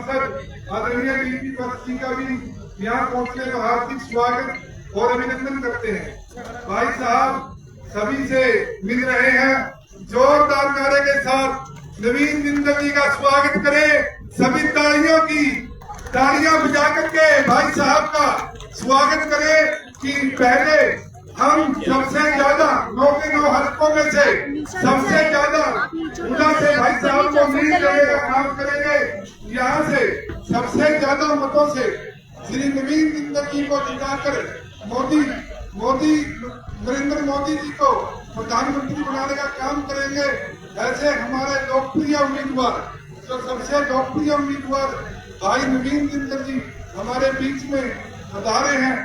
सांसद आदरणीय डीपी वत्स जी का भी यहाँ पहुंचने का हार्दिक स्वागत और अभिनंदन करते हैं। भाई साहब सभी से मिल रहे हैं, जोरदार नारे के साथ नवीन जिंदल जी का स्वागत करें। सभी तालियां बजा करके भाई साहब का स्वागत करें कि पहले हम सबसे ज्यादा 9 के 9 हलकों में से सबसे ज्यादा उदा से भाई साहब को लीड करने का काम करेंगे। यहाँ से सबसे ज्यादा मतों से श्री नवीन जिंदल जी को जिताकर नरेंद्र मोदी जी को प्रधानमंत्री बनाने का काम करेंगे। ऐसे हमारे लोकप्रिय उम्मीदवार, जो सबसे लोकप्रिय उम्मीदवार भाई नवीन जिंदल जी हमारे बीच में पधारे हैं।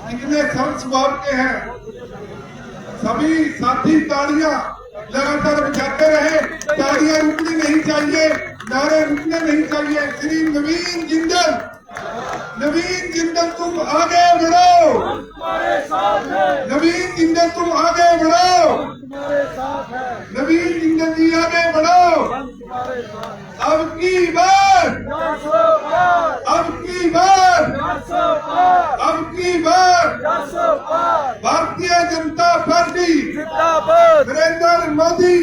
कितने सरल स्वभाव के हैं। सभी साथी तालियां लगातार बजाते रहे, तालियां रुकनी नहीं चाहिए, नारे रुकने नहीं चाहिए। श्री नवीन जिंदल तुम आगे बढ़ो, नवीन जिंदल तुम आगे बढ़ो, नवीन जिंदल जी आगे बढ़ो। अब की बार भारतीय जनता पार्टी नरेंद्र मोदी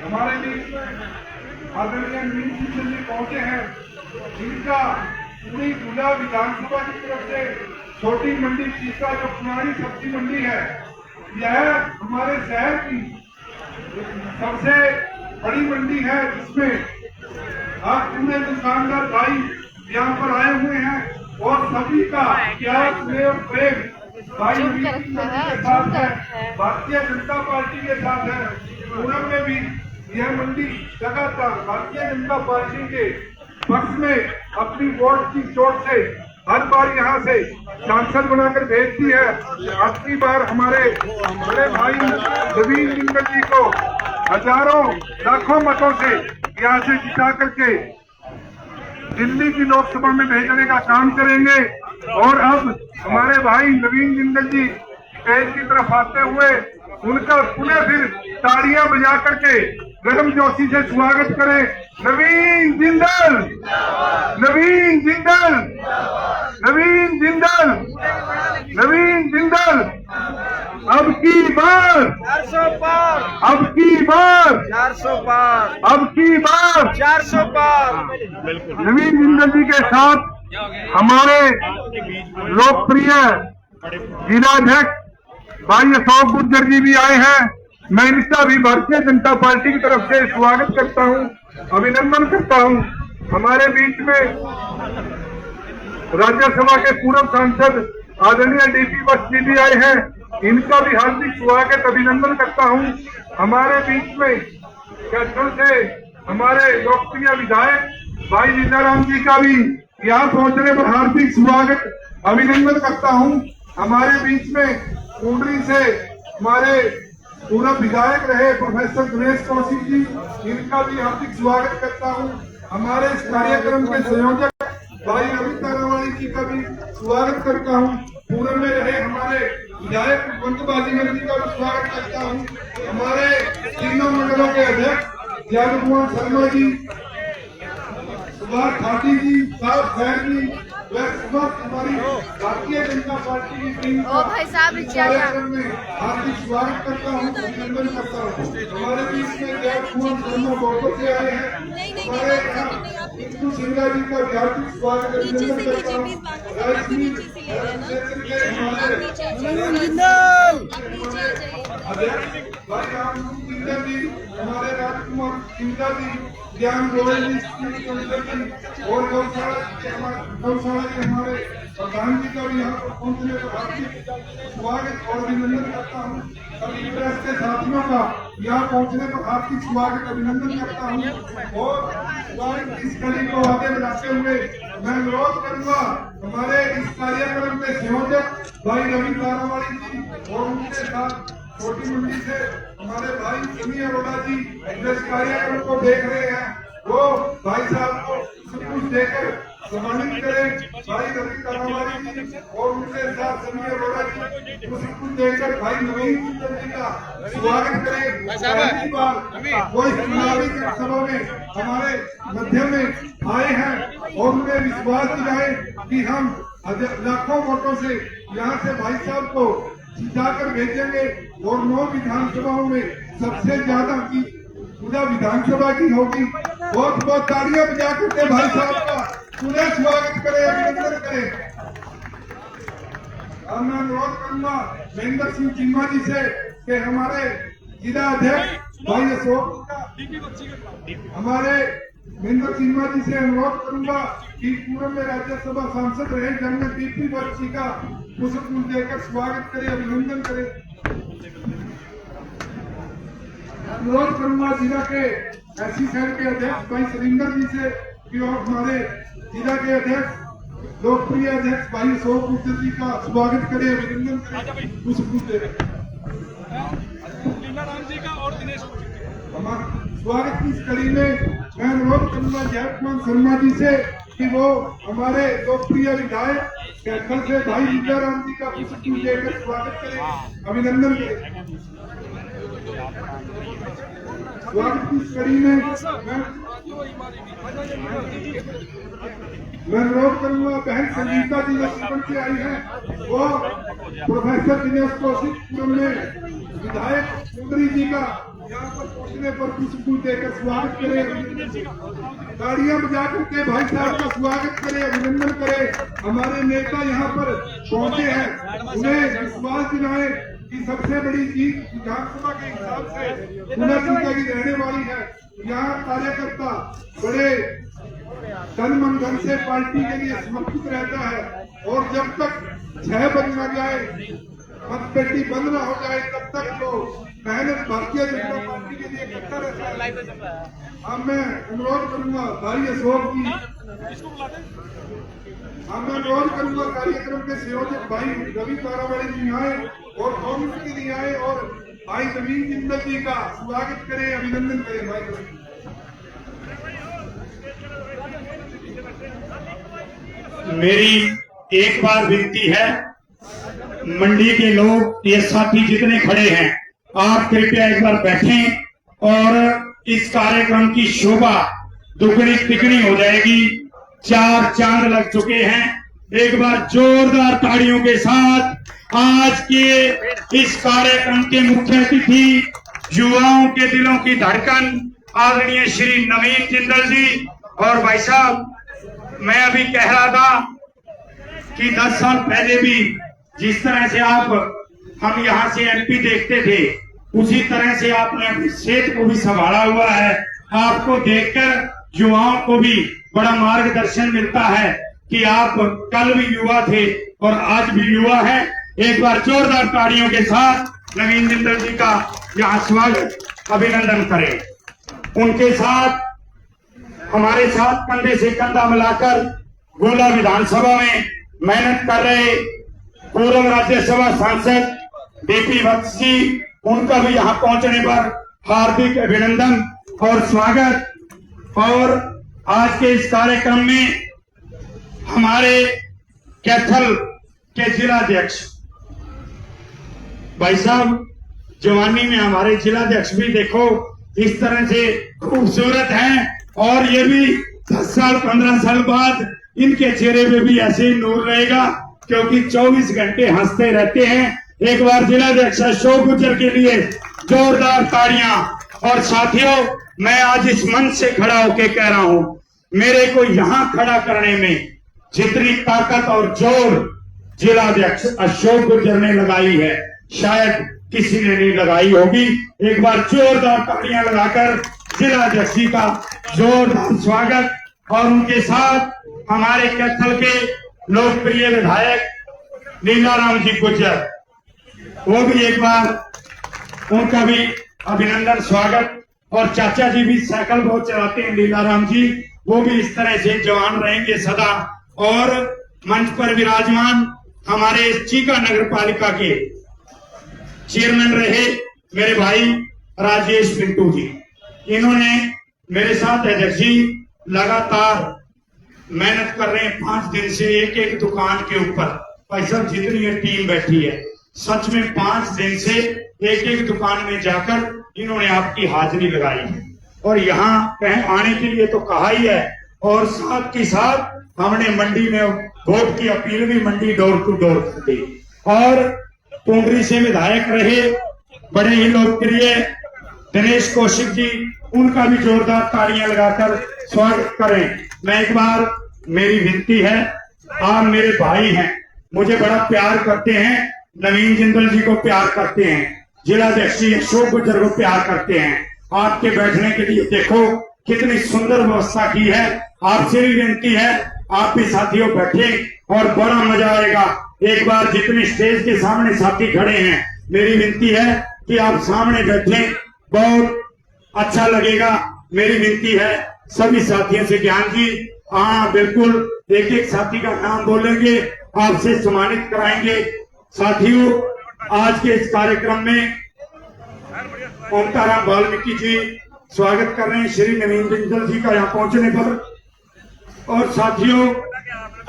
हमारे बीच आदरणीय नवीन जिंदल जी पहुंचे हैं, जिनका पूरी जिला विधानसभा की तरफ से छोटी मंडी चीका जो पुरानी सब्जी मंडी है, यह हमारे शहर की सबसे बड़ी मंडी है, जिसमें आज पूरे दुकानदार भाई यहाँ पर आए हुए हैं और सभी का प्यार प्रेम भाई के साथ है, भारतीय जनता पार्टी के साथ है। पूरब में भी यह मंडी लगातार भारतीय जनता पार्टी के पक्ष में अपनी वोट की चोट से हर बार यहाँ से सांसद बनाकर भेजती है। आज की बार हमारे बड़े भाई नवीन जिंदल जी को हजारों लाखों मतों से यहाँ से जिता करके दिल्ली की लोकसभा में भेजने का काम करेंगे। और अब हमारे भाई नवीन जिंदल जी स्टेज की तरफ आते हुए उनका पुनः फिर तालियां बजा करके गर्म जोशी से स्वागत करें। नवीन जिंदल, नवीन जिंदल, नवीन जिंदल, नवीन जिंदल। अब की बार 400 पार, अब की बार 400 पार, अब की बार 400 पार। नवीन जिंदल जी के साथ हमारे लोकप्रिय जिलाध्यक्ष भाई अशोक गुर्जर जी भी आए हैं। मैं इनका भी भारतीय जनता पार्टी की तरफ से स्वागत करता हूं, अभिनंदन करता हूं। हमारे बीच में राज्यसभा के पूर्व सांसद आदरणीय डीपी वत्स जी भी आए हैं, इनका भी हार्दिक स्वागत अभिनंदन करता हूं। हमारे बीच में कैथल से हमारे लोकप्रिय विधायक भाई लीलाराम जी का भी यहाँ पहुंचने पर हार्दिक स्वागत अभिनंदन करता हूं। हमारे बीच में कुंडली से हमारे पूर्व विधायक रहे प्रोफेसर गणेश कौशिक जी, इनका भी हार्दिक स्वागत करता हूं। हमारे इस कार्यक्रम के संयोजक भाई रवि तारावाणी जी का भी स्वागत करता हूं। पूर्व में रहे हमारे विधायक पंत बाजीगर जी का भी स्वागत करता हूं। हमारे तीनों मंडलों के अध्यक्ष यादव कुमार शर्मा जी, सुभाष ठाटी जी, साहब खैर जी, वह समस्त हमारी भारतीय जनता पार्टी की टीम कार्यक्रम में हार्दिक स्वागत करता हूँ, अभिनंदन करता हूँ। हमारे बीच में यादव कुमार शर्मा बोको से आए हैं, हमारे इंदु सिंघा जी का भी हार्दिक स्वागत अभिनंदन करता हूँ। भाई राम सिंघा जी, हमारे राजकुमार सिंघा जी, ज्ञान गोयल जी और गौशाला के हमारे प्रधान जी का भी यहाँ पर पहुंचने पर हार्दिक स्वागत और अभिनंदन करता हूँ। सभी प्रेस के साथियों का यहाँ पहुंचने पर हार्दिक स्वागत अभिनंदन करता हूँ। और इस कड़ी को आगे बढ़ाते हुए मैं अनुरोध करूंगा हमारे इस कार्यक्रम के संयोजक भाई रवि तारावाणी जी और उनके साथ छोटी मंडी से हमारे भाई सनी अरोड़ा जी इस कार्यक्रम को देख रहे हैं, वो भाई साहब को सब कुछ देकर सम्मानित करें भाई रवि तारावाली जी और उनके साथ संजय अरोड़ा जी पुष्प देकर भाई नवीन जिंदल जी का स्वागत करें। पहली बार वो इस चुनावी सभा में हमारे मध्य में आए हैं और उन्हें विश्वास दिलाए कि हम लाखों वोटों से यहाँ से भाई साहब को जिताकर भेजेंगे और 9 विधानसभाओं में सबसे ज्यादा की पूरा विधानसभा की होगी। बहुत बहुत तालियां बजा करके भाई साहब का पूरा स्वागत करें, अभिनंदन करें। अब मैं अनुरोध करूंगा महेंद्र सिंह चिन्मा जी से कि हमारे जिला अध्यक्ष भाई अशोक हमारे महेंद्र चिन्मा जी से अनुरोध करूंगा कि पूर्व में राज्यसभा सांसद रहे जन्म दीपी बच्ची का पुष्प देकर स्वागत करें, अभिनंदन करें। अनुरोध करूंगा जिला के एससी सेल के अध्यक्ष भाई सरिंदर जी से कि और हमारे जिला के अध्यक्ष लोकप्रिय अध्यक्ष भाई अशोक गुप्ता जी का स्वागत करें, अभिनंदन करें, पुष्प दें। लीलाराम जी का और दिनेश हमारे स्वागत की इस कड़ी में मैं अनुरोध करूंगा जयकुमार शर्मा जी से कि वो हमारे लोकप्रिय विधायक कैथल से भाई लीलाराम जी का पुष्प देकर स्वागत करें, अभिनंदन करें। स्वागत की इस कड़ी में मैं अनुरोध करूंगा बहन संगीता जी लक्ष्मण से आई है वो प्रोफेसर दिनेश कौशिक में विधायक सुंदरी जी का यहाँ पर पहुंचने पर पुष्प देकर स्वागत करें, तालियां बजा करके भाई साहब का स्वागत करें, अभिनंदन करें। हमारे नेता यहाँ पर पहुंचे हैं, उन्हें विश्वास दिलाए कि सबसे बड़ी जीत विधानसभा के हिसाब से पुनः की रहने वाली है। यहाँ कार्यकर्ता बड़े तन मन धन से पार्टी के लिए समर्पित रहता है और जब तक 6 बज न जाए, मतपेटी बंद न हो जाए, तब तक तो मेहनत भारतीय जनता पार्टी के लिए करता रहता है। अब मैं अनुरोध करूंगा भाई अशोक जी, अब मैं अनुरोध करूंगा कार्यक्रम के संयोजक भाई रवि तारावाली जी आए और होम के लिए आए और भाई नवीन जिंदल जी का स्वागत करें, अभिनंदन करें। भाई मेरी एक बार विनती है, मंडी के लोग ये साथी जितने खड़े हैं, आप कृपया एक बार बैठें और इस कार्यक्रम की शोभा दुगनी तिगनी हो जाएगी। 4 चांद लग चुके हैं। एक बार जोरदार तालियों के साथ आज के इस कार्यक्रम के मुख्य अतिथि, युवाओं के दिलों की धड़कन आदरणीय श्री नवीन जिंदल जी। और भाई साहब, मैं अभी कह रहा था कि 10 साल पहले भी जिस तरह से हम यहाँ से एमपी देखते थे, उसी तरह से आपने अपने क्षेत्र को भी संभाला हुआ है। आपको देखकर युवाओं को भी बड़ा मार्गदर्शन मिलता है कि आप कल भी युवा थे और आज भी युवा हैं। एक बार जोरदार तालियों के साथ नवीन जिंदल जी का यहाँ स्वागत, अभिनंदन करें। उनके साथ हमारे साथ कंधे से कंधा मिलाकर गोला विधानसभा में मेहनत कर रहे पूर्व राज्यसभा सांसद डीपी वत्स जी, उनका भी यहाँ पहुंचने पर हार्दिक अभिनंदन और स्वागत। और आज के इस कार्यक्रम में हमारे कैथल के जिलाध्यक्ष भाई साहब, जवानी में हमारे जिलाध्यक्ष भी देखो इस तरह से खूबसूरत हैं और ये भी 10 साल 15 साल बाद इनके चेहरे पे भी ऐसे ही नूर रहेगा, क्योंकि 24 घंटे हंसते रहते हैं। एक बार जिलाध्यक्ष अशोक गुर्जर के लिए जोरदार तालियां। और साथियों, मैं आज इस मंच से खड़ा होकर कह रहा हूं, मेरे को यहाँ खड़ा करने में जितनी ताकत और जोर जिलाध्यक्ष अशोक गुर्जर ने लगाई है, शायद किसी ने नहीं लगाई होगी। एक बार जोरदार तालियां लगाकर जिलाध्यक्ष जी का जोरदार स्वागत। और उनके साथ हमारे कैथल के लोकप्रिय विधायक लीलाराम जी गुर्जर, वो भी एक बार उनका भी अभिनंदन स्वागत। और चाचा जी भी साइकिल बहुत चलाते हैं, लीलाराम जी, वो भी इस तरह से जवान रहेंगे सदा। और मंच पर विराजमान हमारे चीका नगर पालिका के चेयरमैन रहे मेरे भाई राजेश पिंटू जी, इन्होंने मेरे साथ अध्यक्ष जी लगातार मेहनत कर रहे हैं 5 दिन से एक एक दुकान के ऊपर। भाई साहब जितनी ये टीम बैठी है, सच में 5 दिन से एक एक दुकान में जाकर इन्होंने आपकी हाजिरी लगाई है और यहाँ आने के लिए तो कहा ही है। और साथ के साथ हमने मंडी में वोट की अपील भी मंडी डोर टू डोर कर दी। और पुंडरी से विधायक रहे बड़े ही लोकप्रिय दिनेश कौशिक जी, उनका भी जोरदार तालियां लगाकर स्वागत करें। मैं एक बार, मेरी विनती है, आप मेरे भाई हैं, मुझे बड़ा प्यार करते हैं, नवीन जिंदल जी को प्यार करते हैं, जिलाध्यक्ष अशोक गुर्जर को प्यार करते हैं। आपके बैठने के लिए देखो कितनी सुंदर व्यवस्था की है। आपसे भी विनती है, आप भी साथियों बैठे और बड़ा मजा आएगा। एक बार जितने स्टेज के सामने साथी खड़े हैं, मेरी विनती है कि आप सामने बैठे, बहुत अच्छा लगेगा। मेरी विनती है सभी साथियों से, ज्ञान जी, हाँ बिल्कुल, एक एक साथी का नाम बोलेंगे, आपसे सम्मानित कराएंगे। साथियों, आज के इस कार्यक्रम में ओमकाराम वाल्मीकि जी स्वागत कर रहे हैं श्री नवीन जिंदल जी का यहाँ पहुंचने पर। और साथियों,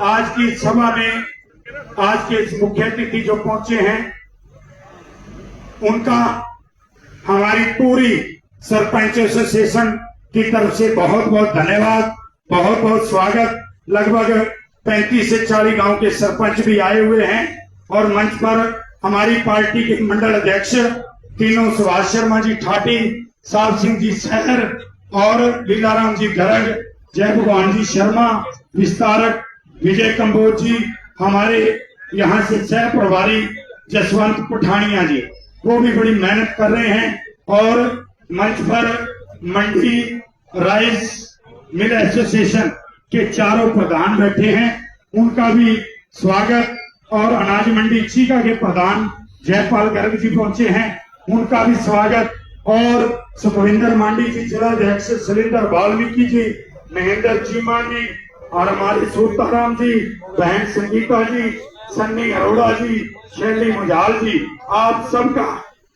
आज की सभा में आज के इस मुख्य अतिथि जो पहुंचे हैं, उनका हमारी पूरी सरपंच एसोसिएशन की तरफ से बहुत बहुत धन्यवाद, बहुत बहुत स्वागत। लगभग 35 से 40 गांव के सरपंच भी आए हुए हैं और मंच पर हमारी पार्टी के मंडल अध्यक्ष तीनों सुभाष शर्मा जी ठाटी, साहब सिंह जी शहर और लीलाराम जी गर्ग, जय भगवान जी शर्मा विस्तारक, विजय कंबोज जी, हमारे यहाँ से सह प्रभारी जसवंत पठानिया जी, वो भी बड़ी मेहनत कर रहे हैं। और मंच पर मंडी राइस मिल एसोसिएशन के चारों प्रधान बैठे हैं, उनका भी स्वागत। और अनाज मंडी चीका के प्रधान जयपाल गर्ग जी पहुंचे हैं, उनका भी स्वागत। और सुखविंदर मांडी जी, जिलाध्यक्ष सुरेंद्र वाल्मीकि जी, महेंद्र चीमा जी और हमारे सूताराम जी, बहन संगीता जी, सन्नी अरोड़ा जी, शैली मुजाल जी, आप सबका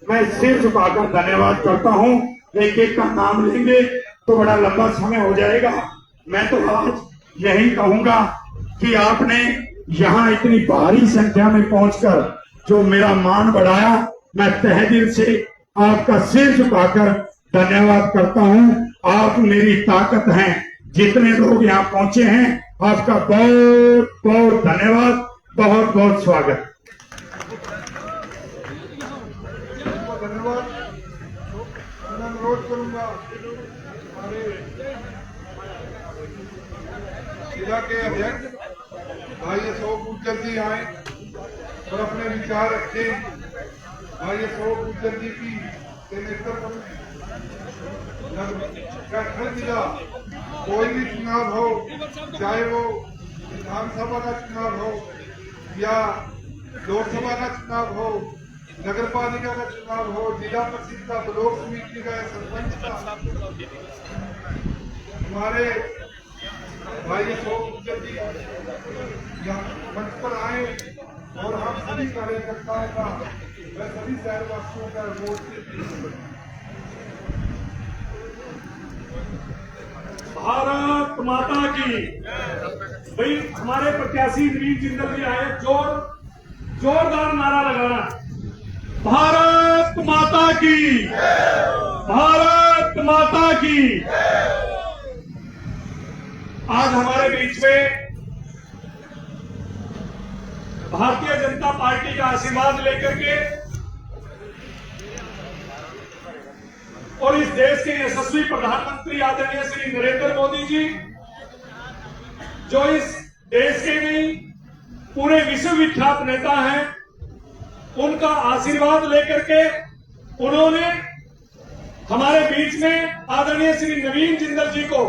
मैं सिर झुकाकर धन्यवाद करता हूँ। एक एक का नाम लेंगे तो बड़ा लंबा समय हो जाएगा। मैं तो आज यही कहूंगा कि आपने यहाँ इतनी भारी संख्या में पहुंचकर जो मेरा मान बढ़ाया, मैं तहे दिल से आपका सिर झुकाकर धन्यवाद करता हूँ। आप मेरी ताकत हैं। जितने लोग यहाँ पहुंचे हैं, आपका बहुत बहुत धन्यवाद, बहुत बहुत स्वागत। धन्यवाद। मैं अनुरोध करूंगा हमारे जिला के अध्यक्ष भाई अशोक गुर्जर जी आए और अपने विचार रखें। भाई अशोक गुर्जर जी की नेतृत्व में हर जिला कोई भी चुनाव हो, चाहे वो विधानसभा का चुनाव हो या लोकसभा का चुनाव हो, नगर पालिका का चुनाव हो, जिला परिषद का, ब्लॉक समिति का, सरपंच का, हमारे भाई अशोक गुर्जर जी यहाँ मंच पर आए और हम सभी कार्यकर्ताओं का, मैं सभी शहरवासियों का वोट से भारत माता की। भाई हमारे प्रत्याशी नवीन जिंदल जी आए, जोरदार नारा लगाना, भारत माता की, भारत माता की। आज हमारे बीच में भारतीय जनता पार्टी का आशीर्वाद लेकर के और इस देश के यशस्वी प्रधानमंत्री आदरणीय श्री नरेंद्र मोदी जी, जो इस देश के नहीं पूरे विश्व विख्यात नेता हैं, उनका आशीर्वाद लेकर के उन्होंने हमारे बीच में आदरणीय श्री नवीन जिंदल जी को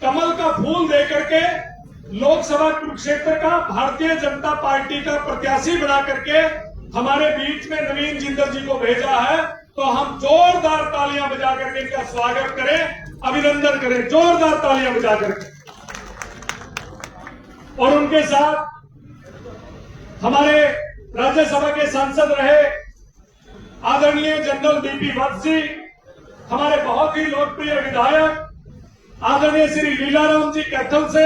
कमल का फूल देकर के लोकसभा कुरुक्षेत्र का भारतीय जनता पार्टी का प्रत्याशी बना करके हमारे बीच में नवीन जिंदल जी को भेजा है। तो हम जोरदार तालियां बजा करके इनका स्वागत करें, अभिनंदन करें, जोरदार तालियां बजा करके। और उनके साथ हमारे राज्यसभा के सांसद रहे आदरणीय जनरल डीपी वत्स जी, हमारे बहुत ही लोकप्रिय विधायक आदरणीय श्री लीलाराम जी कैथल से,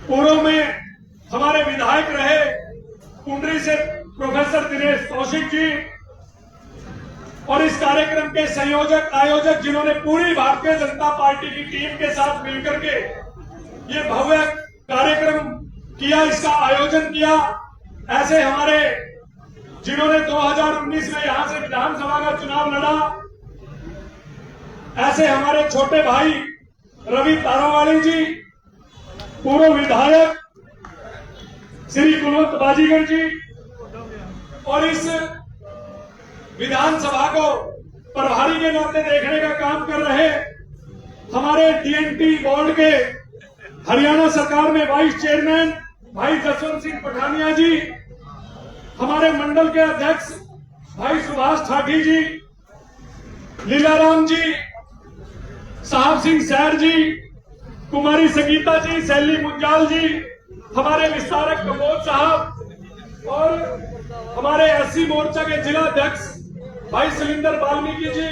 पूर्व में हमारे विधायक रहे कुंडरी से प्रोफेसर दिनेश कौशिक जी, और इस कार्यक्रम के संयोजक आयोजक जिन्होंने पूरी भारतीय जनता पार्टी की टीम के साथ मिलकर के ये भव्य कार्यक्रम किया, इसका आयोजन किया, ऐसे हमारे जिन्होंने 2019 में यहां से विधानसभा का चुनाव लड़ा, ऐसे हमारे छोटे भाई रवि तारावाली जी, पूर्व विधायक श्री कुलवंत बाजीगर जी, और इस विधानसभा को प्रभारी के नाते देखने का काम कर रहे हमारे डीएनटी बोर्ड के हरियाणा सरकार में वाइस चेयरमैन भाई जसवंत सिंह पठानिया जी, हमारे मंडल के अध्यक्ष भाई सुभाष ठाठी जी, लीलाराम जी, साहब सिंह सैर जी, कुमारी संगीता जी, शैली मुंजाल जी, हमारे विस्तारक कमोद साहब, और हमारे एससी मोर्चा के जिला अध्यक्ष भाई सुलिंदर वाल्मीकि जी,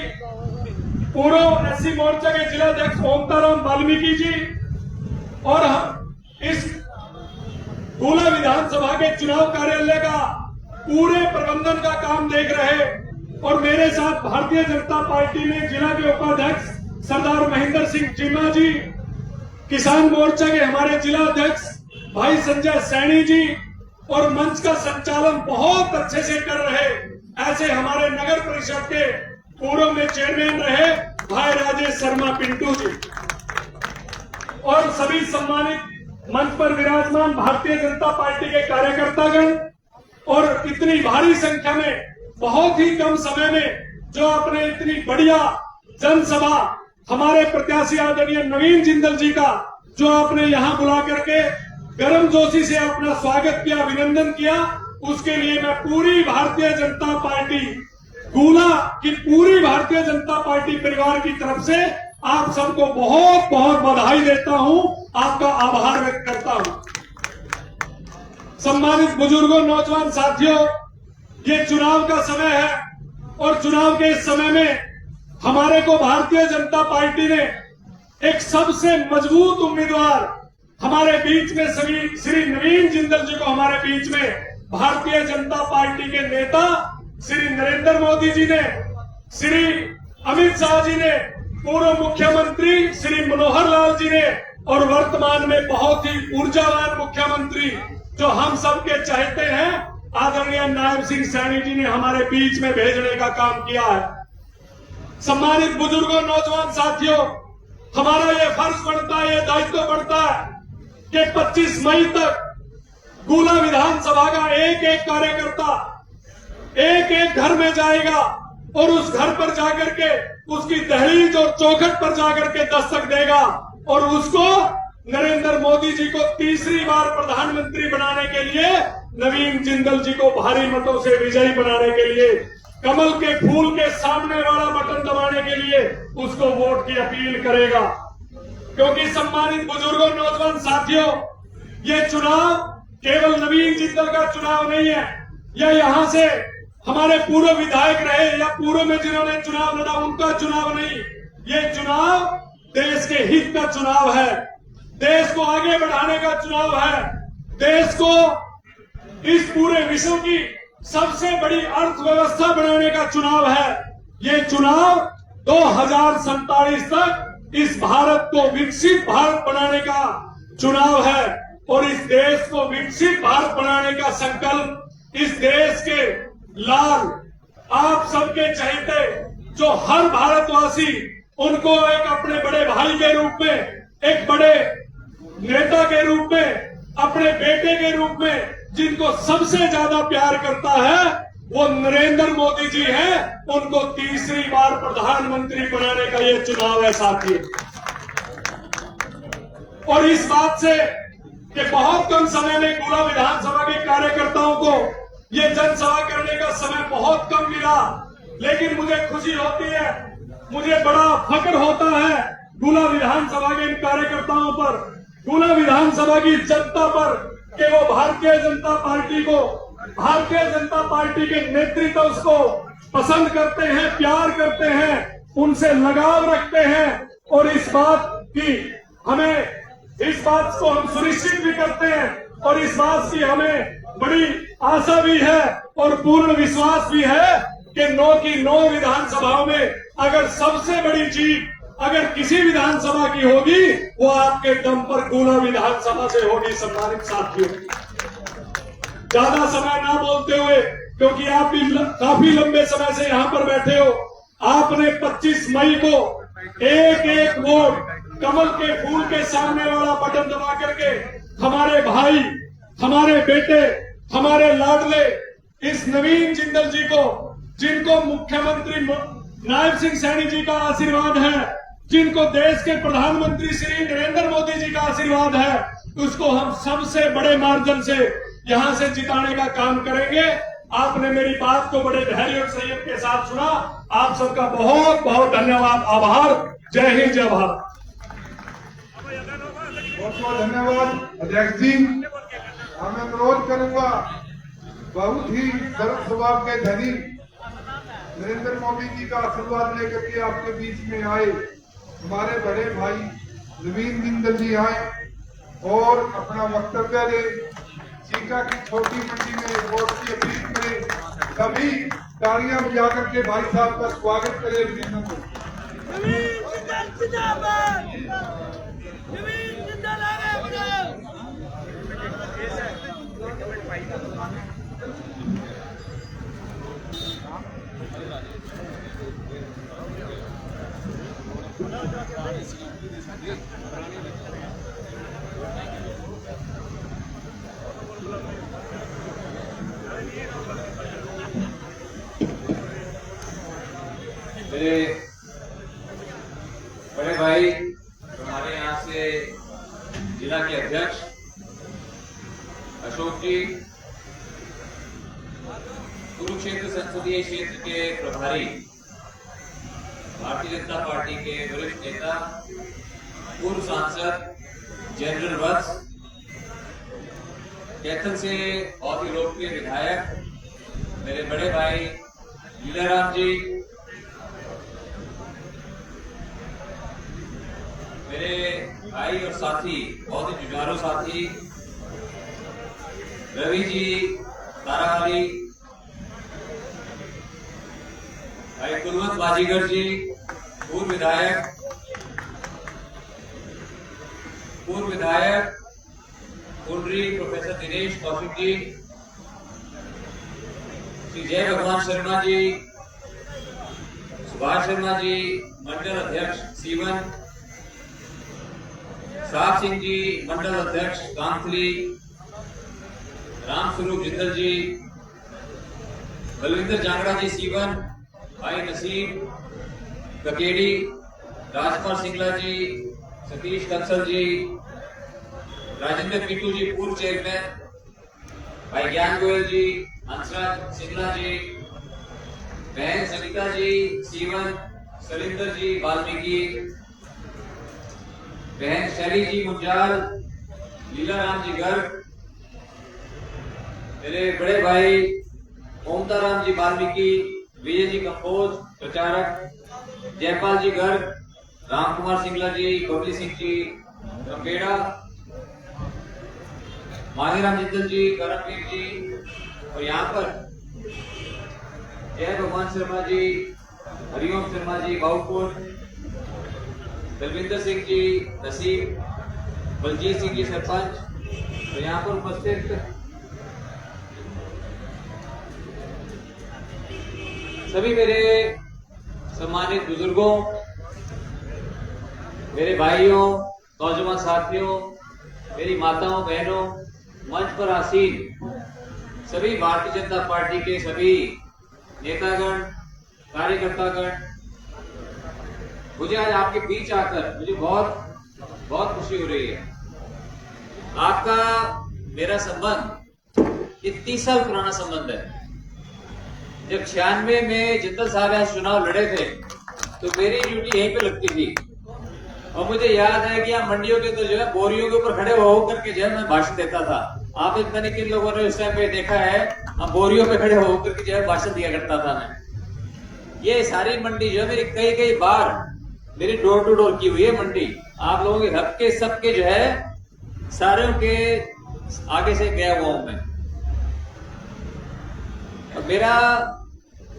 पूर्व एससी मोर्चा के जिला अध्यक्ष ओमताराम वाल्मीकि जी, और हम इस गुना विधानसभा के चुनाव कार्यालय का पूरे प्रबंधन का काम देख रहे, और मेरे साथ भारतीय जनता पार्टी में जिला के उपाध्यक्ष सरदार महेंद्र सिंह चीमा जी, किसान मोर्चा के हमारे जिला अध्यक्ष भाई संजय सैनी जी, और मंच का संचालन बहुत अच्छे से कर रहे ऐसे हमारे नगर परिषद के पूर्व में चेयरमैन रहे भाई राजेश शर्मा पिंटू जी, और सभी सम्मानित मंच पर विराजमान भारतीय जनता पार्टी के कार्यकर्तागण, और इतनी भारी संख्या में बहुत ही कम समय में जो आपने इतनी बढ़िया जनसभा हमारे प्रत्याशी आदरणीय नवीन जिंदल जी का जो आपने यहां बुला करके गर्मजोशी से अपना स्वागत किया, अभिनंदन किया, उसके लिए मैं पूरी भारतीय जनता पार्टी गुना की पूरी भारतीय जनता पार्टी परिवार की तरफ से आप सबको बहुत बहुत बधाई देता हूं, आपका आभार व्यक्त करता हूं। सम्मानित बुजुर्गों, नौजवान साथियों, ये चुनाव का समय है, और चुनाव के इस समय में हमारे को भारतीय जनता पार्टी ने एक सबसे मजबूत उम्मीदवार हमारे बीच में श्री नवीन जिंदल जी को हमारे बीच में भारतीय जनता पार्टी के नेता श्री नरेंद्र मोदी जी ने, श्री अमित शाह जी ने, पूर्व मुख्यमंत्री श्री मनोहर लाल जी ने, और वर्तमान में बहुत ही ऊर्जावान मुख्यमंत्री जो हम सबके चाहते हैं आदरणीय नायब सिंह सैनी जी ने हमारे बीच में भेजने का काम किया है। सम्मानित बुजुर्गों, नौजवान साथियों, हमारा ये फर्ज बनता है, ये दायित्व बनता है कि 25 मई तक गुना विधानसभा का एक एक कार्यकर्ता एक एक घर में जाएगा, और उस घर पर जाकर के उसकी दहलीज और चौखट पर जाकर के दस्तक देगा, और उसको नरेंद्र मोदी जी को तीसरी बार प्रधानमंत्री बनाने के लिए, नवीन जिंदल जी को भारी मतों से विजयी बनाने के लिए, कमल के फूल के सामने वाला बटन दबाने के लिए उसको वोट की अपील करेगा। क्योंकि सम्मानित बुजुर्गों, नौजवान साथियों, ये चुनाव केवल नवीन जिंदल का चुनाव नहीं है, या यहां से हमारे पूर्व विधायक रहे या पूर्व में जिन्होंने चुनाव लड़ा उनका चुनाव नहीं, ये चुनाव देश के हित का चुनाव है, देश को आगे बढ़ाने का चुनाव है, देश को इस पूरे विश्व की सबसे बड़ी अर्थव्यवस्था बनाने का चुनाव है। ये चुनाव 2047 तक इस भारत को विकसित भारत बनाने का चुनाव है, और इस देश को विकसित भारत बनाने का संकल्प इस देश के लाल आप सबके चहेते जो हर भारतवासी उनको एक अपने बड़े भाई के रूप में, एक बड़े नेता के रूप में, अपने बेटे के रूप में जिनको सबसे ज्यादा प्यार करता है वो नरेंद्र मोदी जी हैं, उनको तीसरी बार प्रधानमंत्री बनाने का ये चुनाव है साथियों। और इस बात से कि बहुत कम समय में गुना विधानसभा के कार्यकर्ताओं को ये जनसभा करने का समय बहुत कम मिला, लेकिन मुझे खुशी होती है, मुझे बड़ा फख्र होता है गुना विधानसभा के इन कार्यकर्ताओं पर, गुना विधानसभा की जनता पर, कि वो भारतीय जनता पार्टी को, भारतीय जनता पार्टी के नेतृत्व को पसंद करते हैं, प्यार करते हैं, उनसे लगाव रखते हैं, और इस बात की हमें इस बात को हम सुनिश्चित भी करते हैं और इस बात की हमें बड़ी आशा भी है और पूर्ण विश्वास भी है कि 9 की 9 विधानसभाओं में अगर सबसे बड़ी जीत अगर किसी विधानसभा की होगी वो आपके दम पर गुना विधानसभा से होगी। सम्मानित साथियों, ज्यादा समय ना बोलते हुए, क्योंकि आप भी काफी लंबे समय से यहां पर बैठे हो, आपने 25 मई को एक एक वोट कमल के फूल के सामने वाला बटन दबा करके हमारे भाई, हमारे बेटे, हमारे लाडले इस नवीन जिंदल जी को, जिनको मुख्यमंत्री नायब सिंह सैनी जी का आशीर्वाद है, जिनको देश के प्रधानमंत्री श्री नरेंद्र मोदी जी का आशीर्वाद है, उसको हम सबसे बड़े मार्जिन से यहां से जिताने का काम करेंगे। आपने मेरी बात को बड़े धैर्य और संयम के साथ सुना। आप सबका बहुत बहुत धन्यवाद, आभार। जय हिंद, जय भारत। बहुत बहुत धन्यवाद अध्यक्ष जी। मैं अनुरोध करूंगा, बहुत ही सरल स्वभाव के धनी नरेंद्र मोदी जी का आशीर्वाद लेकर के आपके बीच में आए हमारे बड़े भाई नवीन जिंदल जी आए और अपना वक्तव्य दे, चीका की छोटी मंडी में वोट की अपील करें। सभी तालियां बजा करके भाई साहब का स्वागत करें। अभिनंदन को मेरे बड़े भाई, हमारे यहाँ से जिला के अध्यक्ष अशोक जी, कुरुक्षेत्र संसदीय क्षेत्र के प्रभारी, भारतीय जनता पार्टी के वरिष्ठ नेता, पूर्व सांसद जनरल वत्स, कैथल से बहुत ही लोकप्रिय विधायक मेरे बड़े भाई लीलाराम जी, मेरे भाई और साथी, बहुत ही जुझारू साथी रवि जी तारावाली, भाई कुलवंत बाजीगर जी, पूर्व विधायक कुंडरी प्रोफेसर दिनेश कौशिक जी, श्री जय भगवान शर्मा जी, सुभाष शर्मा जी, मंडल अध्यक्ष सीवन, साहब सिंह जी, मंडल अध्यक्ष कांथली, रामस्वरूप जिंदल जी, बलविंदर जांगड़ा जी सीवन, भाई नसीम ककेड़ी, राजकुमार सिंगला जी, सतीश कंसल जी, राजेंद्र पीटू जी पूर्व चेयरमैन, भाई ज्ञान गोयल जी, हंसराज सिंगला जी, बहन सविता जी सीवन, सलिंदर जी वाल्मीकि, बहन शैली जी मुंजाल, लीलाराम जी गर्ग, मेरे बड़े भाई ओमताराम जी वाल्मीकि, विजय जी कंपोज प्रचारक, जयपाल जी गर्ग, राम कुमार सिंगला जी, बबली सिंह जी कंपेड़ा, मानीराम जिंदल जी, करमवीर जी, और यहाँ पर जय भगवान शर्मा जी, हरिओम शर्मा जी बाउपुर, बलविंदर सिंह जी नसीब, बलजीत सिंह जी सरपंच, तो यहाँ पर उपस्थित सभी मेरे सम्मानित बुजुर्गों, मेरे भाइयों, नौजवान साथियों, मेरी माताओं बहनों, मंच पर आसीन सभी भारतीय जनता पार्टी के सभी नेतागण, कार्यकर्तागण, मुझे आज आपके बीच आकर मुझे बहुत बहुत खुशी हो रही है। आपका मेरा संबंध 30 साल पुराना संबंध है। जब 96 में जिंदल साहब यहाँ चुनाव लड़े थे तो मेरी ड्यूटी यहीं पे लगती थी और मुझे याद है कि यहाँ मंडियों के तो जो है बोरियों के ऊपर खड़े होकर के जो है मैं भाषण देता था। आप पता नहीं किन लोगों ने उस टाइम पे देखा है, हम बोरियों पे खड़े होकर के जो है भाषण दिया करता था मैं। ये सारी मंडी जो है मेरी कई बार मेरी डोर टू डोर की हुई है मंडी। आप लोगों के हक के सबके जो है सारों के आगे से गया हुआ हूं मैं। और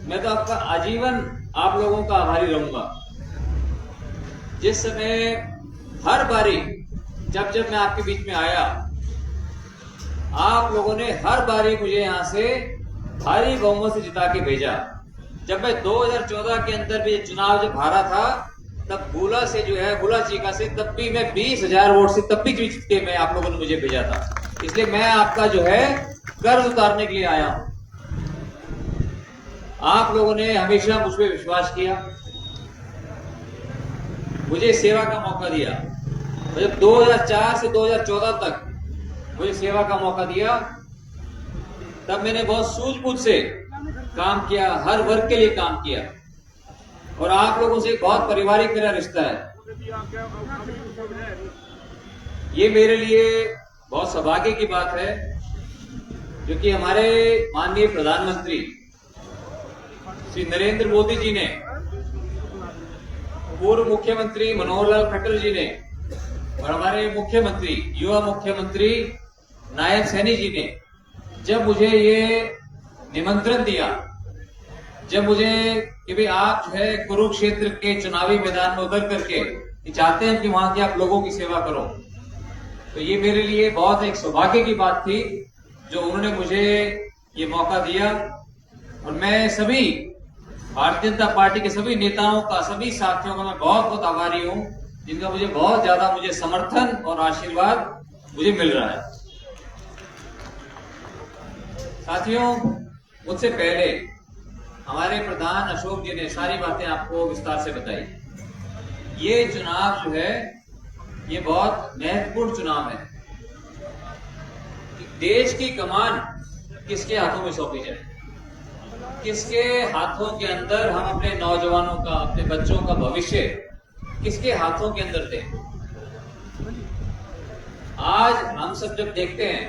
मैं तो आपका आजीवन आप लोगों का आभारी रहूंगा। जिस समय हर बारी जब मैं आपके बीच में आया, आप लोगों ने हर बारी मुझे यहां से भारी बहुमत से जिता के भेजा। जब मैं 2014 के अंदर भी चुनाव जब हारा था, तब बुला से जो है बुला चीका से तब भी मैं 20,000 वोट से तब भी जीत के मैं आप लोगों ने मुझे भेजा था। इसलिए मैं आपका जो है कर्ज उतारने के लिए आया हूं। आप लोगों ने हमेशा मुझ पर विश्वास किया, मुझे सेवा का मौका दिया। जब 2004 से 2014 तक मुझे सेवा का मौका दिया, तब मैंने बहुत सूझबूझ से काम किया, हर वर्ग के लिए काम किया। और आप लोगों से बहुत पारिवारिक मेरा रिश्ता है। ये मेरे लिए बहुत सौभाग्य की बात है, जो कि हमारे माननीय प्रधानमंत्री श्री नरेंद्र मोदी जी ने, पूर्व मुख्यमंत्री मनोहर लाल खट्टर जी ने और हमारे मुख्यमंत्री, युवा मुख्यमंत्री नायब सैनी जी ने जब मुझे ये निमंत्रण दिया, जब मुझे कि भाई आप जो है कुरुक्षेत्र के चुनावी मैदान में उतर करके चाहते हैं कि वहां की आप लोगों की सेवा करो, तो ये मेरे लिए बहुत एक सौभाग्य की बात थी जो उन्होंने मुझे ये मौका दिया। और मैं सभी भारतीय जनता पार्टी के सभी नेताओं का, सभी साथियों का मैं बहुत बहुत आभारी हूं, जिनका मुझे बहुत ज्यादा मुझे समर्थन और आशीर्वाद मुझे मिल रहा है। साथियों, मुझसे पहले हमारे प्रधान अशोक जी ने सारी बातें आपको विस्तार से बताई। ये चुनाव जो है ये बहुत महत्वपूर्ण चुनाव है कि देश की कमान किसके हाथों में सौंपी जाए, किसके हाथों के अंदर हम अपने नौजवानों का, अपने बच्चों का भविष्य किसके हाथों के अंदर दें। आज हम सब जब देखते हैं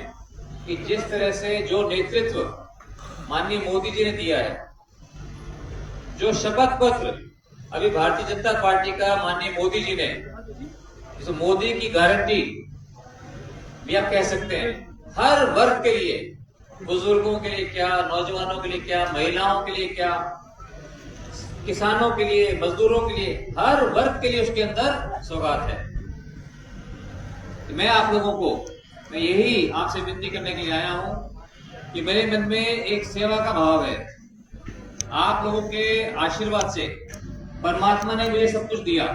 कि जिस तरह से जो नेतृत्व माननीय मोदी जी ने दिया है, जो शपथ पत्र अभी भारतीय जनता पार्टी का माननीय मोदी जी ने, जिसे मोदी की गारंटी भी आप कह सकते हैं, हर वर्ग के लिए, बुजुर्गों के लिए क्या, नौजवानों के लिए क्या, महिलाओं के लिए क्या, किसानों के लिए, मजदूरों के लिए, हर वर्ग के लिए उसके अंदर सौगात है। मैं आप लोगों को, मैं यही आपसे विनती करने के लिए आया हूं कि मेरे मन में एक सेवा का भाव है। आप लोगों के आशीर्वाद से परमात्मा ने मुझे सब कुछ दिया,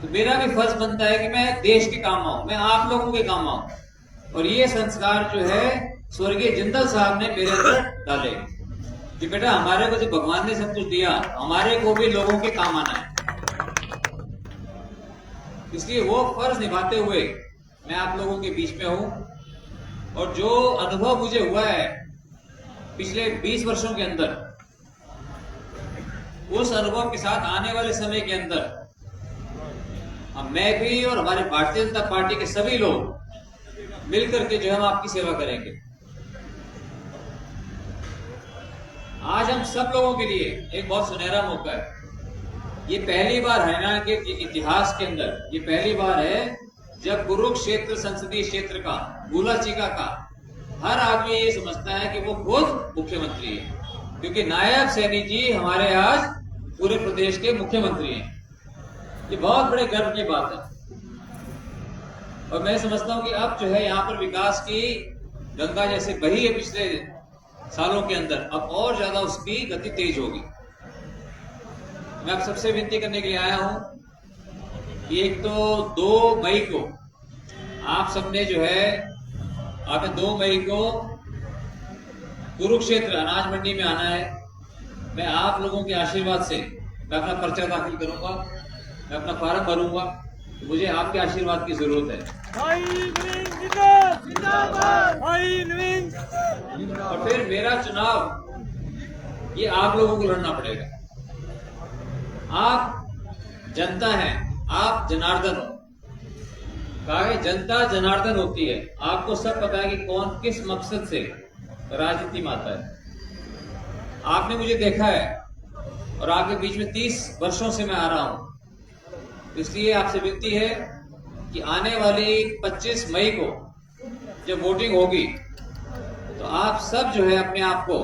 तो मेरा भी फर्ज बनता है कि मैं देश के काम आऊं, मैं आप लोगों के काम आऊं। और ये संस्कार जो है स्वर्गीय जिंदल साहब ने मेरे अंदर डाले कि बेटा, हमारे को जो भगवान ने सब कुछ दिया, हमारे को भी लोगों के काम आना है। इसलिए वो फर्ज निभाते हुए मैं आप लोगों के बीच में हूं। और जो अनुभव मुझे हुआ है पिछले 20 वर्षों के अंदर, उस अनुभव के साथ आने वाले समय के अंदर मैं भी और हमारे भारतीय जनता पार्टी के सभी लोग मिलकर के जो है हम आपकी सेवा करेंगे। आज हम सब लोगों के लिए एक बहुत सुनहरा मौका है। ये पहली बार हरियाणा के इतिहास के अंदर ये पहली बार है जब कुरुक्षेत्र संसदीय क्षेत्र का, बुला चीका का हर आदमी ये समझता है कि वो खुद मुख्यमंत्री है, क्योंकि नायब सैनी जी हमारे आज पूरे प्रदेश के मुख्यमंत्री हैं। ये बहुत बड़े गर्व की बात है। और मैं समझता हूं कि अब जो है यहाँ पर विकास की गंगा जैसे बही है पिछले सालों के अंदर, अब और ज्यादा उसकी गति तेज होगी। मैं आप सबसे विनती करने के लिए आया हूं कि एक तो 2 मई को आप सबने जो है, आपने 2 मई को कुरुक्षेत्र अनाज मंडी में आना है। मैं आप लोगों के आशीर्वाद से मैं अपना पर्चा दाखिल करूंगा, मैं अपना फार्म भरूंगा, मुझे आपके आशीर्वाद की जरूरत है। और फिर मेरा चुनाव ये आप लोगों को लड़ना पड़ेगा। आप जनता हैं, आप जनार्दन हो। कहा है जनता जनार्दन होती है। आपको सब पता है कि कौन किस मकसद से राजनीति में आता है। आपने मुझे देखा है और आपके बीच में 30 वर्षों से मैं आ रहा हूं, इसलिए आपसे विनती है कि आने वाली 25 मई को जब वोटिंग होगी तो आप सब जो है अपने आप को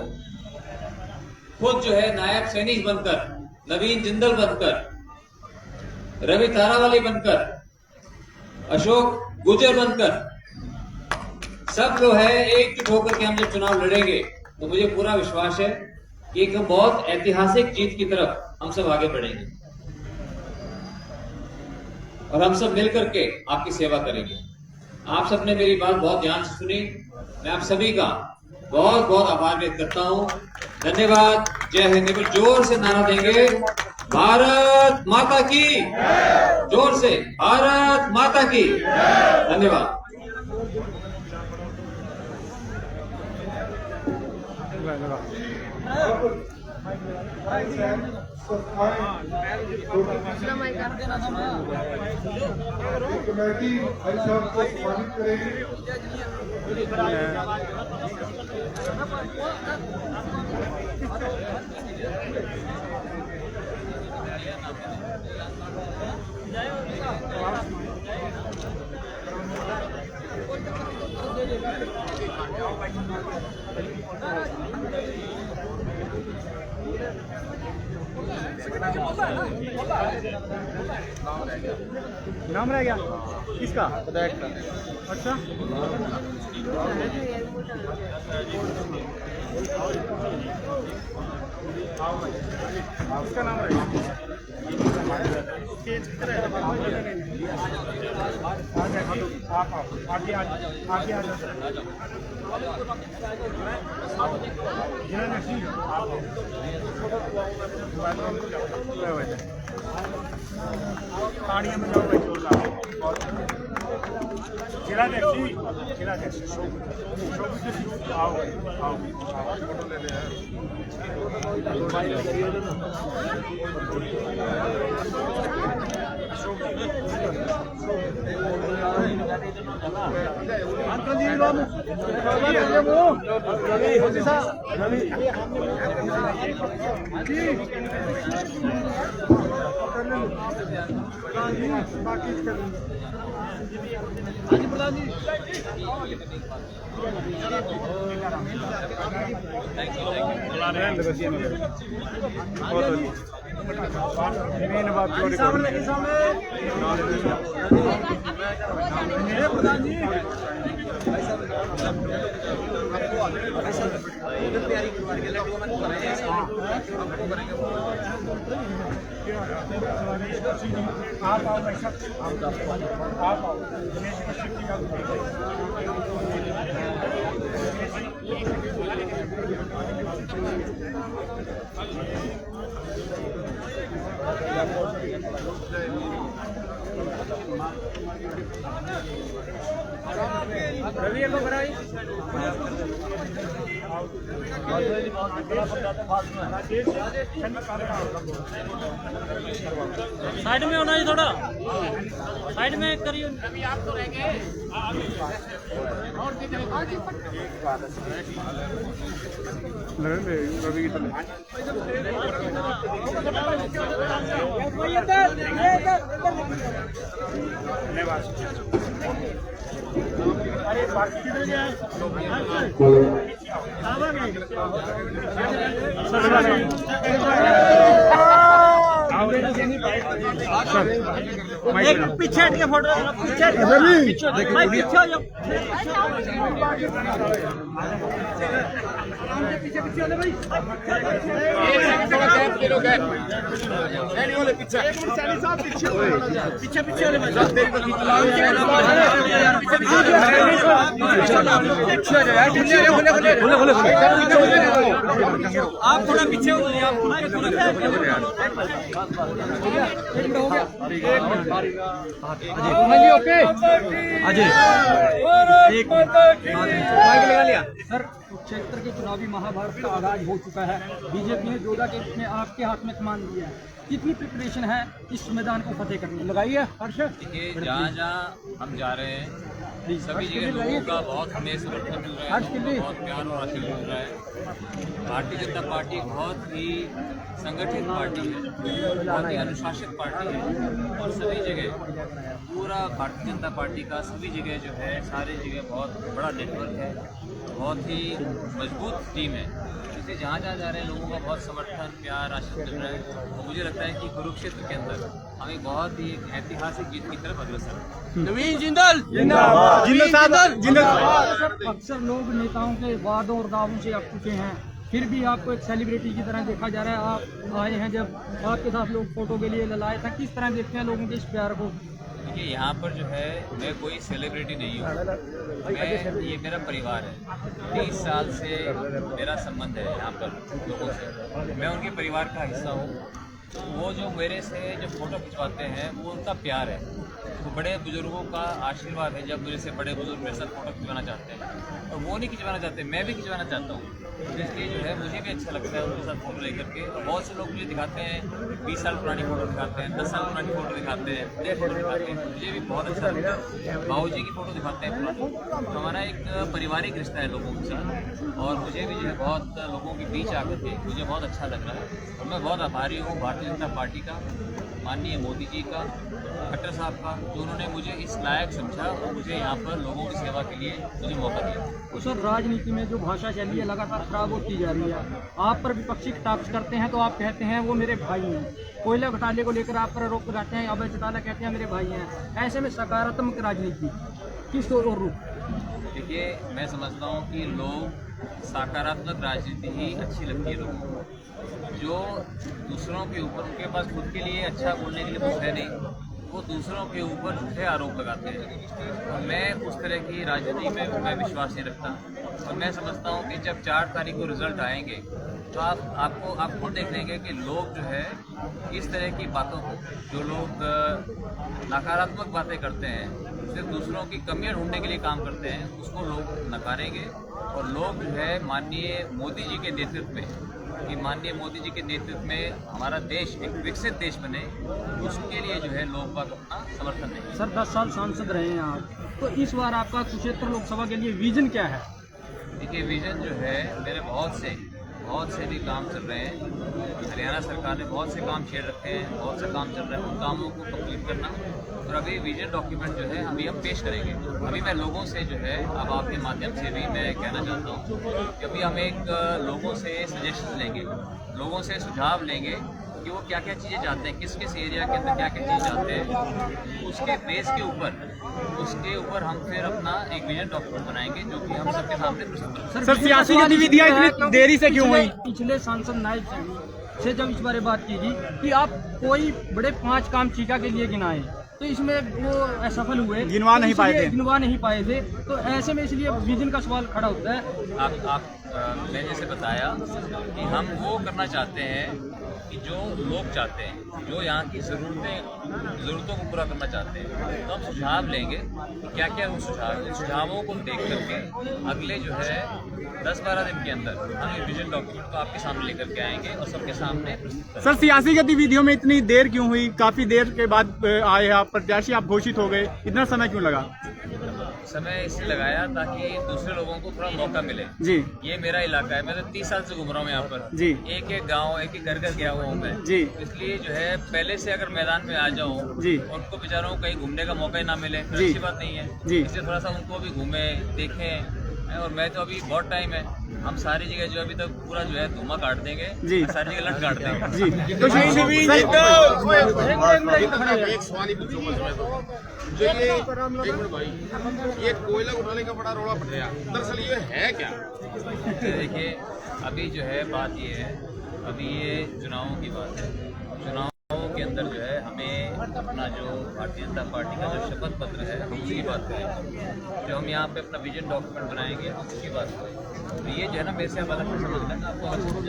खुद जो है नायब सैनिक बनकर, नवीन जिंदल बनकर, रवि तारावाली बनकर, अशोक गुजर बनकर सब जो है एकजुट होकर के हम जब चुनाव लड़ेंगे तो मुझे पूरा विश्वास है कि एक बहुत ऐतिहासिक जीत की तरफ हम सब आगे बढ़ेंगे और हम सब मिलकर के आपकी सेवा करेंगे। आप सबने मेरी बात बहुत ध्यान से सुनी, मैं आप सभी का बहुत बहुत आभार व्यक्त करता हूं। धन्यवाद। जय हिंद। एक बार जोर से नारा देंगे, भारत माता की, जोर से भारत माता की। धन्यवाद। कमेटी भाई साहब को सम्मानित करेगी। नाम रह गया किसका? अच्छा, उसका नाम रहेगा। आगे आ ताड़ियां में जाओ भाई, जोरदार। जिला टैक्सी आओ फोटो ले ले। आप आओ भाई साहब, आप आओ। रवि को कराई साइड में होना है, थोड़ा साइड में करिए। आप तो रह गए और रवि की तरह अरे पीछे हट के फोटो, पीछे हट के भाई, पीछे हो जाओ। पीछे पीछे वाले भाई, थोड़ा गैप ले लो, गैप नहीं वाले पीछे, पीछे पीछे वाले भाई, आप थोड़ा पीछे हो जाइए, आप ओके अजय एक माइक लगा लिया सर। क्षेत्र के चुनावी महाभारत का आगाज हो चुका है। बीजेपी ने जोधा के आपके हाथ में कमान दिया है। कितनी प्रिपरेशन है इस मैदान को फतेह करने की? लगाइए हर्ष। देखिए, जहाँ जहाँ हम जा रहे हैं सभी जगह लोगों का बहुत हमें समर्थन मिल रहा है, लोगों का बहुत प्यार और आशीर्वाद मिल रहा है। भारतीय जनता पार्टी बहुत ही संगठित पार्टी है, बहुत ही अनुशासित पार्टी है और सभी जगह पूरा भारतीय जनता पार्टी का सभी जगह जो है सारी जगह बहुत बड़ा नेटवर्क है, बहुत ही मजबूत टीम है। इसलिए जहाँ जहाँ जा रहे हैं लोगों का बहुत समर्थन प्यार आशीर्वाद मिल रहा है। और मुझे लगता है कि कुरुक्षेत्र के अंदर हमें बहुत ही एक ऐतिहासिक जीत की तरफ अग्रसर है। नवीन जिंदल जिंदाबाद। अक्सर लोग नेताओं के वादों और दावों से अक चुके हैं, फिर भी आपको एक सेलिब्रिटी की तरह देखा जा रहा है। आप आए हैं, जब आपके साथ लोग फोटो के लिए ललाए था, किस तरह देखते हैं लोगों के इस प्यार को? देखिए, यहाँ पर जो है मैं कोई सेलिब्रिटी नहीं हूँ, ये मेरा परिवार है। 30 साल से मेरा संबंध है यहाँ पर लोगों से, मैं उनके परिवार का हिस्सा हूँ। वो जो मेरे से जो फोटो खिंचवाते हैं वो उनका प्यार है, तो बड़े बुजुर्गों का आशीर्वाद है। जब मेरे से बड़े बुजुर्ग मेरे साथ फोटो खिंचवाना चाहते हैं और वो नहीं खिंचवाना चाहते, मैं भी खिंचवाना चाहता हूँ, तो इसलिए जो है मुझे भी अच्छा लगता है उनके साथ फोटो लेकर के। और बहुत से लोग मुझे दिखाते हैं 20 साल पुरानी फोटो दिखाते हैं, 10 साल पुरानी फोटो दिखाते हैं, नए फोटो दिखाते हैं, मुझे भी बहुत अच्छा लगता है। बाबू जी की फोटो दिखाते हैं पुरानी, तो हमारा एक पारिवारिक रिश्ता है लोगों के साथ। और मुझे भी जो है बहुत लोगों के बीच आकर के मुझे बहुत अच्छा लग रहा है और मैं बहुत आभारी हूँ भारतीय जनता पार्टी का, माननीय मोदी जी का, खट्टर साहब का, जो उन्होंने मुझे इस लायक समझा और मुझे यहाँ पर लोगों की सेवा के लिए मुझे मौका दिया। तो सर, राजनीति में जो भाषा शैली है लगातार खराब होती जा रही है। आप पर विपक्षी कटाक्ष करते हैं तो आप कहते हैं वो मेरे भाई हैं, कोयला घोटाले को लेकर आप पर आरोप लगाते हैं, अभय चौटाला कहते हैं मेरे भाई हैं। ऐसे में सकारात्मक राजनीति किस और रुख? देखिए, मैं समझता हूँ कि लोग सकारात्मक राजनीति ही अच्छी लगती है लोगों को। जो दूसरों के ऊपर, उनके पास खुद के लिए अच्छा बोलने के लिए कुछ है नहीं, वो दूसरों के ऊपर झूठे आरोप लगाते हैं। और मैं उस तरह की राजनीति में मैं विश्वास नहीं रखता। और मैं समझता हूँ कि जब 4 तारीख को रिजल्ट आएंगे तो आप खुद देख लेंगे कि लोग जो है इस तरह की बातों को, जो लोग नकारात्मक बातें करते हैं, सिर्फ दूसरों की कमियां ढूंढने के लिए काम करते हैं, उसको लोग नकारेंगे। और लोग जो है माननीय मोदी जी के नेतृत्व में, कि माननीय मोदी जी के नेतृत्व में हमारा देश एक विकसित देश बने, उसके लिए जो है लोग बाग अपना समर्थन देंगे। सर, 10 साल सांसद रहे हैं आप, तो इस बार आपका कुरुक्षेत्र लोकसभा के लिए विजन क्या है? देखिए, विजन जो है मेरे बहुत से भी काम चल रहे हैं। हरियाणा सरकार ने बहुत से काम छेड़ रखे हैं, बहुत से काम चल रहे हैं, उन कामों को कंप्लीट करना। और अभी विजन डॉक्यूमेंट जो है अभी हम पेश करेंगे। अभी मैं लोगों से जो है, अब आपके माध्यम से भी मैं कहना चाहता हूँ कि अभी हम एक लोगों से सजेशन लेंगे, लोगों से सुझाव लेंगे कि वो क्या क्या चीज़ें चाहते हैं, किस किस एरिया के अंदर क्या क्या चीज़ चाहते हैं। उसके बेस के ऊपर हम फिर अपना एक विजन डॉक्यूमेंट बनाएंगे जो कि हम सबके सामने प्रस्तुत करेंगे। सर, सियासी गतिविधियां इतनी देरी से क्यों हुई? पिछले सांसद नायक से जब इस बारे बात की गई कि आप कोई बड़े 5 काम चीका के लिए गिनाए, तो इसमें वो असफल हुए, गिनवा नहीं पाए थे। तो ऐसे में इसलिए विजन का सवाल खड़ा होता है। आप मैंने जैसे बताया कि हम वो करना चाहते हैं कि जो लोग चाहते हैं, जो यहाँ की ज़रूरतों को पूरा करना चाहते हैं, तो हम सुझाव लेंगे कि क्या क्या वो सुझावों को देख करके अगले जो है 10-12 दिन के अंदर हम ये विजन डॉक्यूमेंट को आपके सामने लेकर के आएंगे और सबके सामने प्रस्तुत करेंगे। सर, सियासी गतिविधियों में इतनी देर क्यों हुई? काफी देर के बाद आए आप, प्रत्याशी आप घोषित हो गए, इतना समय क्यों लगा? समय इसलिए लगाया ताकि दूसरे लोगों को थोड़ा मौका मिले जी। ये मेरा इलाका है, मैं तो 30 साल से घूम रहा हूँ यहाँ पर जी। एक एक गांव, एक एक घर घर गया हुआ हूँ मैं जी। इसलिए जो है पहले से अगर मैदान में आ जाऊँ जी, उनको बेचारों को कहीं घूमने का मौका ही ना मिले तो जी। अच्छी बात नहीं है जी। इसलिए थोड़ा सा उनको भी घूमे देखें। और मैं तो अभी बहुत टाइम है, हम सारी जगह जो अभी तक पूरा जो है धुआं काट देंगे जी। सारी जगह लट काट देंगे जी। तो एक सवाल ही पूछूंगा इसमें तो जो ये एक मिनट भाई, ये कोयला उठाने का बड़ा रौला पड़ गया, दरअसल ये है क्या? देखिए, अभी जो है बात ये है, अभी ये चुनावों की बात है। चुनावों के अंदर जो है हमें अपना जो भारतीय जनता पार्टी का जो शपथ पत्र है हम उसकी बात करेंगे। जो हम यहाँ पे अपना विजन डॉक्यूमेंट बनाएंगे हम उसकी बात करेंगे। तो ये जो है ना मेरे से आप अलग से समझ लेना, आपको अलग समझ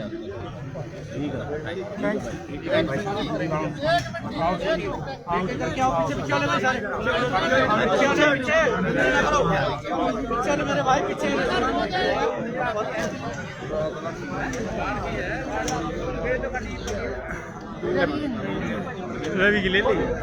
रवि की ले ली।